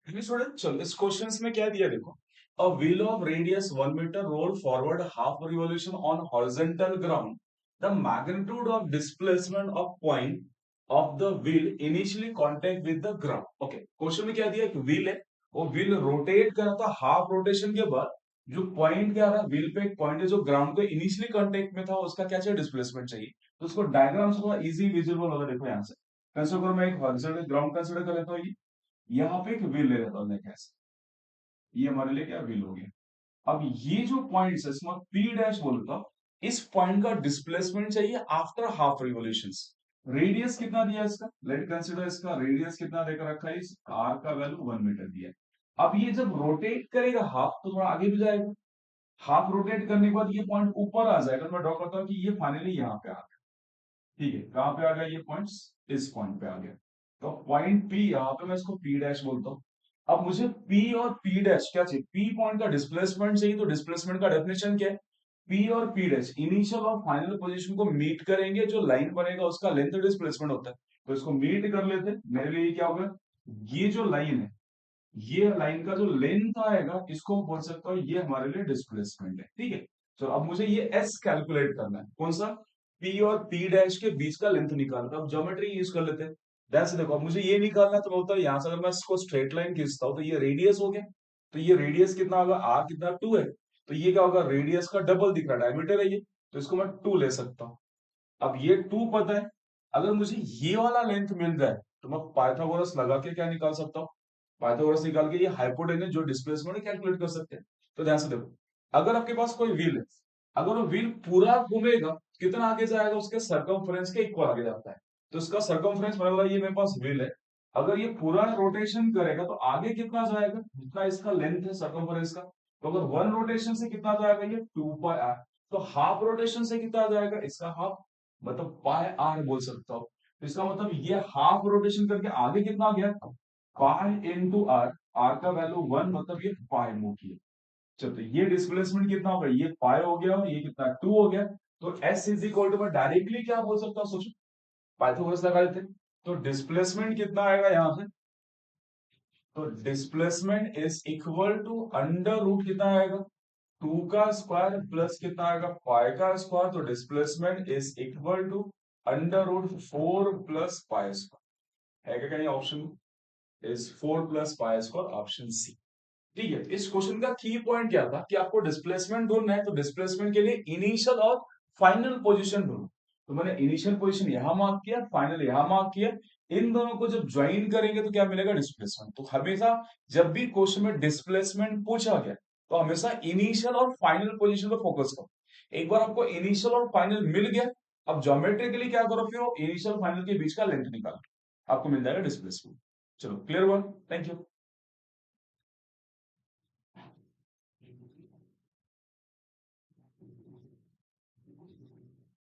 Student चलो इस question में क्या दिया देखो। A wheel of radius 1 metre roll forward half revolution on horizontal ground. The magnitude of displacement of point of the wheel initially contact with the ground. Okay, question में क्या दिया, एक व्हील है, वो व्हील रोटेट कर रहा था, half rotation के बाद जो पॉइंट क्या रहा, व्हील पे एक पॉइंट है जो ग्राउंड के इनिशियली कांटेक्ट में था, उसका क्या चाहिए, डिस्प्लेसमेंट चाहिए। तो उसको डायग्राम से थोड़ा इजी विजिबल होगा। देखो यहाँ से कंसिडर करो, मैं एक हॉरिजॉन्टल ग्राउंड कंसिडर कर लेता हूँ। यहाँ पे एक व्हील ले लेता हूँ मैं, कैसे, ये हमारे लिए क्या व्हील हो गया। अब ये जो पॉइंट है इसमें पी डैश बोलता हूँ, इस पॉइंट का डिस्प्लेसमेंट चाहिए आफ्टर हाफ रिवोल्यूशंस। रेडियस कितना दिया इसका, लेट कंसीडर, इसका रेडियस कितना देकर रखा है, इस आर का वैल्यू 1 मीटर दिया है। अब ये जब रोटेट करेगा हाफ तो थोड़ा आगे भी जाएगा, हाफ रोटेट करने के बाद ये पॉइंट ऊपर आ जाएगा। मैं ड्रॉ करता हूँ कि ये फाइनली यहाँ पे आ गया। ठीक है, कहां पे आ गया ये पॉइंट, इस पॉइंट पे आ गया। तो पॉइंट पी, यहां पे मैं इसको पी डैश बोलता हूं। अब मुझे पी और पी डैश क्या चाहिए, पी पॉइंट का डिस्प्लेसमेंट चाहिए। तो डिस्प्लेसमेंट का डेफिनेशन क्या है, पी और पी डैश इनिशियल और फाइनल पोजीशन को मीट करेंगे, जो लाइन बनेगा उसका लेंथ डिस्प्लेसमेंट होता है। तो इसको मीट कर लेते हैं। मेरे लिए क्या होगा, ये जो लाइन है, ये लाइन का जो लेंथ आएगा इसको बोल सकता हूँ ये हमारे लिए डिस्प्लेसमेंट है। ठीक है, तो अब मुझे ये एस कैलकुलेट करना है, कौन सा, पी और पी डैश के बीच का लेंथ निकालना है। अब ज्योमेट्री यूज कर लेते हैं। दैट्स, देखो अब मुझे ये निकालना है तो बोलता है यहां से अगर मैं इसको स्ट्रेट लाइन खींचता हूं तो ये रेडियस हो गया। तो ये रेडियस कितना होगा, आर कितना 2 है, तो ये क्या होगा, रेडियस का डबल दिख रहा है, डायमीटर है ये, तो इसको मैं 2 ले सकता हूँ। अब ये 2 पता है, अगर मुझे ये वाला लेंथ मिल जाए तो मैं पाइथागोरस लगा के क्या निकाल सकता हूँ, पाइथागोरस निकाल के ये हाइपोटेनस जो डिस्प्लेसमेंट है कैलकुलेट कर सकते हैं। तो ध्यान से देखो, अगर आपके पास कोई व्हील है, अगर वो व्हील पूरा घूमेगा कितना आगे जाएगा, उसके सरकमफ्रेंस के इक्वल आगे जाता है। तो इसका सरकमफ्रेंस मतलब ये मेरे पास व्हील है, अगर ये पूरा रोटेशन करेगा तो आगे कितना जाएगा, जितना इसका लेंथ है सरकमफ्रेंस का। तो अगर वन रोटेशन से कितना जाएगा, ये 2 पाई आर। तो हाफ रोटेशन से कितना जाएगा, इसका हाफ, मतलब पाई आर बोल सकता हूँ। तो इसका मतलब ये हाफ रोटेशन करके आगे कितना गया, पाई इंटू आर, आर का वैल्यू 1, मतलब ये पाई मूव किया। चलो, तो ये डिस्प्लेसमेंट कितना होगा, ये पाई हो गया और ये कितना 2 हो गया। तो एस इज इक्वल टू, मैं डायरेक्टली क्या बोल सकता हूँ, सोचो, पाइथागोरस लगा देते। तो डिस्प्लेसमेंट कितना आएगा यहाँ से, तो displacement is equal to under root कितना आएगा, 2 का स्क्वायर प्लस कितना आएगा, पाई का स्क्वायर। तो displacement is equal to under root 4 plus pi square. है क्या कहीं option, is 4 plus pi square, option C. ठीक है, इस क्वेश्चन का की पॉइंट क्या था कि आपको डिस्प्लेसमेंट ढूंढना है, तो डिस्प्लेसमेंट के लिए इनिशियल और फाइनल पोजीशन ढूंढो। तो मैंने इनिशियल पोजीशन यहां मार्क किया, फाइनल यहां मार्क किया। इन दोनों को जब ज्वाइन करेंगे तो क्या मिलेगा, डिस्प्लेसमेंट। तो हमेशा जब भी क्वेश्चन में डिस्प्लेसमेंट पूछा गया तो हमेशा इनिशियल और फाइनल पोजीशन पर फोकस करो। एक बार आपको इनिशियल और फाइनल मिल गया, अब ज्योमेट्रिकली क्या करो, फिर इनिशियल फाइनल के बीच का लेंथ निकालो, आपको मिल जाएगा डिस्प्लेसमेंट। चलो, क्लियर हुआ, थैंक यू।